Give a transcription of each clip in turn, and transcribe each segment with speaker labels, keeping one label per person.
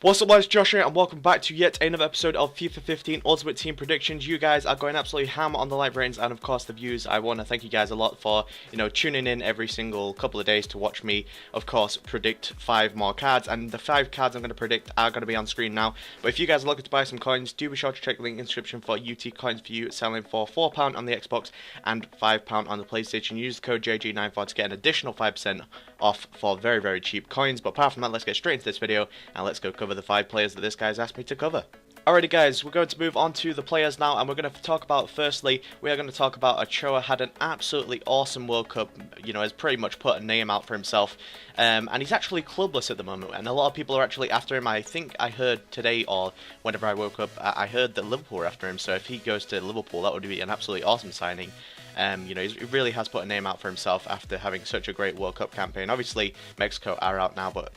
Speaker 1: What's up guys, Josh here and welcome back to yet another episode of FIFA 15 Ultimate Team Predictions. You guys are going absolutely ham on the live ratings and of course the views. I want to thank you guys a lot for, tuning in every single couple of days to watch me, of course, predict 5 more cards. And the 5 cards I'm going to predict are going to be on screen now. But if you guys are looking to buy some coins, do be sure to check the link in the description for UT Coins for you, selling for £4 on the Xbox and £5 on the PlayStation. Use the code JG94 to get an additional 5% off for very, very cheap coins. But apart from that, let's get straight into this video and let's go cover the 5 players that this guy's asked me to cover. Alrighty guys, we're going to move on to the players now, and we're going to talk about, firstly, we are going to talk about Ochoa. Had an absolutely awesome World Cup, has pretty much put a name out for himself, and he's actually clubless at the moment, and a lot of people are actually after him. I think I heard today, or whenever I woke up, I heard that Liverpool were after him, so if he goes to Liverpool, that would be an absolutely awesome signing. He really has put a name out for himself after having such a great World Cup campaign. Obviously, Mexico are out now, but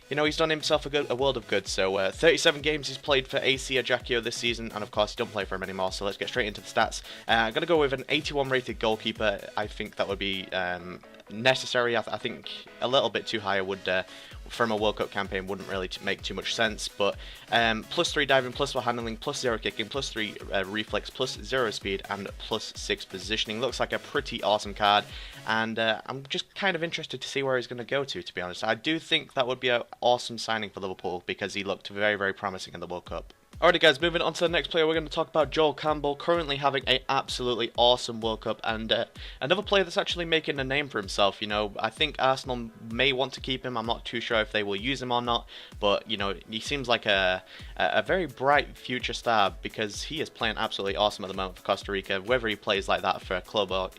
Speaker 1: he's done himself a world of good. So 37 games he's played for AC Ajaccio this season, and of course he don't play for him anymore. So let's get straight into the stats. I'm going to go with an 81 rated goalkeeper. I think that would be necessary. I think a little bit too high would, from a World Cup campaign, wouldn't really make too much sense. But +3 diving, +4 handling, +0 kicking, +3 reflex, +0 speed, and +6 positioning. Looks like a pretty awesome card, and I'm just kind of interested to see where he's going to go to be honest. I do think that would be an awesome signing for Liverpool because he looked very, very promising in the World Cup. Alright guys, moving on to the next player, we're going to talk about Joel Campbell, currently having an absolutely awesome World Cup, and another player that's actually making a name for himself. I think Arsenal may want to keep him. I'm not too sure if they will use him or not, but he seems like a very bright future star because he is playing absolutely awesome at the moment for Costa Rica. Whether he plays like that for a club or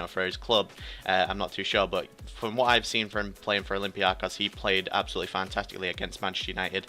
Speaker 1: for his club, I'm not too sure, but from what I've seen from him playing for Olympiacos, he played absolutely fantastically against Manchester United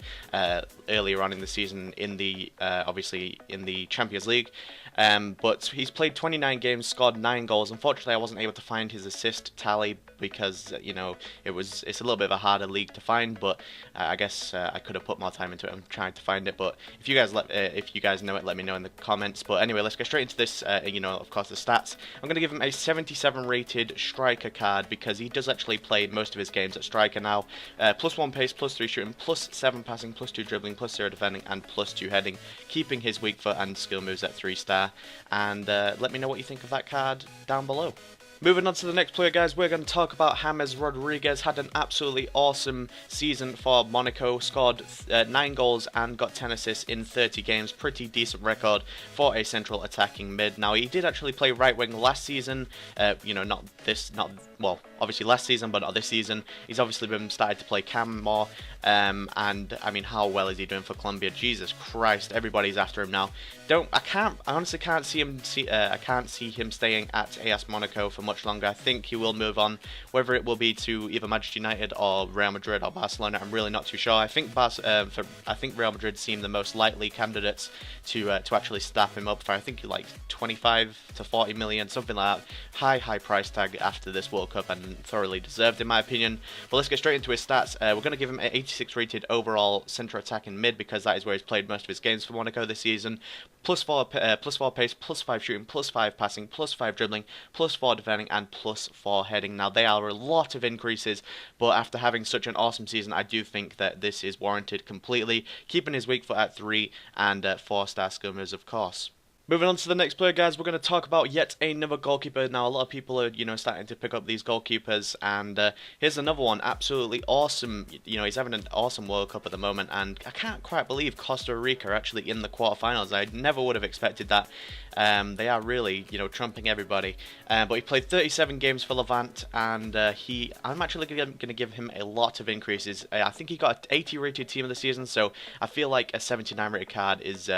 Speaker 1: earlier on in the season in the obviously in the Champions League, but he's played 29 games, scored 9 goals. Unfortunately, I wasn't able to find his assist tally because it's a little bit of a harder league to find, but I guess I could have put more time into it. I'm trying to find it, but if you guys know it, let me know in the comments. But anyway, let's go straight into this. Of course, the stats. I'm going to give him a 77 rated striker card because he does actually play most of his games at striker now. +1 pace, +3 shooting, +7 passing, +2 dribbling, +0 defending, and +2 heading, keeping his weak foot and skill moves at 3-star. And let me know what you think of that card down below. Moving on to the next player, guys, we're going to talk about James Rodriguez. Had an absolutely awesome season for Monaco, scored 9 goals and got 10 assists in 30 games. Pretty decent record for a central attacking mid. Now, he did actually play right wing last season, obviously last season, but not this season. He's obviously been started to play cam more, and I mean, how well is he doing for Colombia? Jesus Christ, everybody's after him now. I honestly can't see him. I can't see him staying at AS Monaco for much longer. I think he will move on, whether it will be to either Manchester United or Real Madrid or Barcelona. I'm really not too sure. I think Real Madrid seem the most likely candidates to actually snap him up for, I think, like 25 to 40 million, something like that. High price tag after this World Cup, and thoroughly deserved in my opinion. But let's get straight into his stats. We're going to give him an 86 rated overall centre attacking mid because that is where he's played most of his games for Monaco this season. +4 pace, +5 shooting, +5 passing, +5 dribbling, +4 defending, and +4 heading. Now, they are a lot of increases, but after having such an awesome season, I do think that this is warranted completely, keeping his weak foot at 3 and 4-star skill moves, of course. Moving on to the next player, guys, we're going to talk about yet another goalkeeper. Now, a lot of people are, starting to pick up these goalkeepers, and here's another one, absolutely awesome. He's having an awesome World Cup at the moment, and I can't quite believe Costa Rica are actually in the quarterfinals. I never would have expected that. They are really, trumping everybody. But he played 37 games for Levante, and I'm actually going to give him a lot of increases. I think he got an 80 rated team of the season, so I feel like a 79 rated card is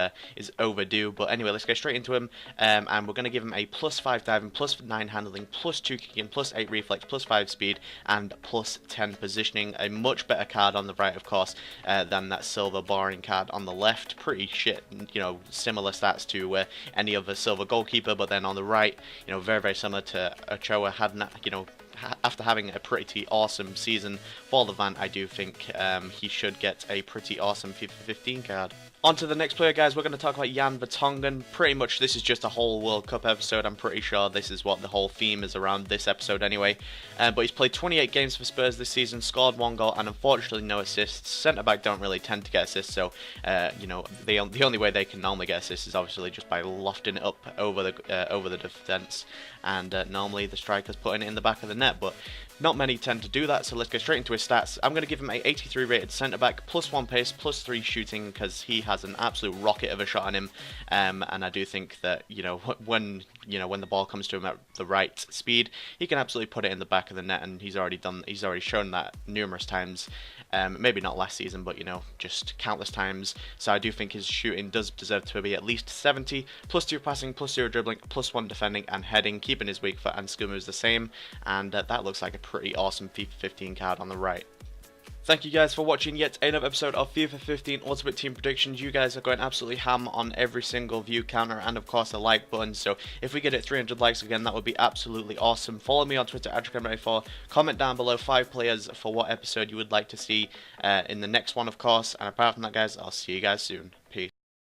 Speaker 1: overdue. But anyway, let's get straight into him, and we're going to give him a +5 diving, +9 handling, +2 kicking, +8 reflex, +5 speed, and +10 positioning. A much better card on the right, of course, than that silver boring card on the left. Pretty shit, similar stats to any other silver goalkeeper, but then on the right, very, very similar to Ochoa. Had after having a pretty awesome season for Levant, I do think he should get a pretty awesome FIFA 15 card. On to the next player, guys. We're going to talk about Vertonghen. Pretty much this is just a whole World Cup episode. I'm pretty sure this is what the whole theme is around this episode anyway. But he's played 28 games for Spurs this season, scored 1 goal, and unfortunately no assists. Centre-back don't really tend to get assists, so you know, the only way they can normally get assists is obviously just by lofting it up over the defence, and normally the striker's putting it in the back of the net, but not many tend to do that, so let's get straight into his stats. I'm going to give him a 83 rated centre-back, +1 pace, +3 shooting, because he has an absolute rocket of a shot on him, and I do think that, you know, when the ball comes to him at the right speed, he can absolutely put it in the back of the net, and he's already shown that numerous times. Maybe not last season, but, you know, just countless times. So I do think his shooting does deserve to be at least 70, +2 passing, +0 dribbling, +1 defending and heading, keeping his weak foot and skill moves the same, and that looks like a pretty awesome FIFA 15 card on the right. Thank you guys for watching yet another episode of FIFA 15 Ultimate Team Predictions. You guys are going absolutely ham on every single view counter and of course the like button. So if we get it 300 likes again, that would be absolutely awesome. Follow me on Twitter @Campbell. Comment down below 5 players for what episode you would like to see in the next one, of course. And apart from that, guys, I'll see you guys soon. Peace.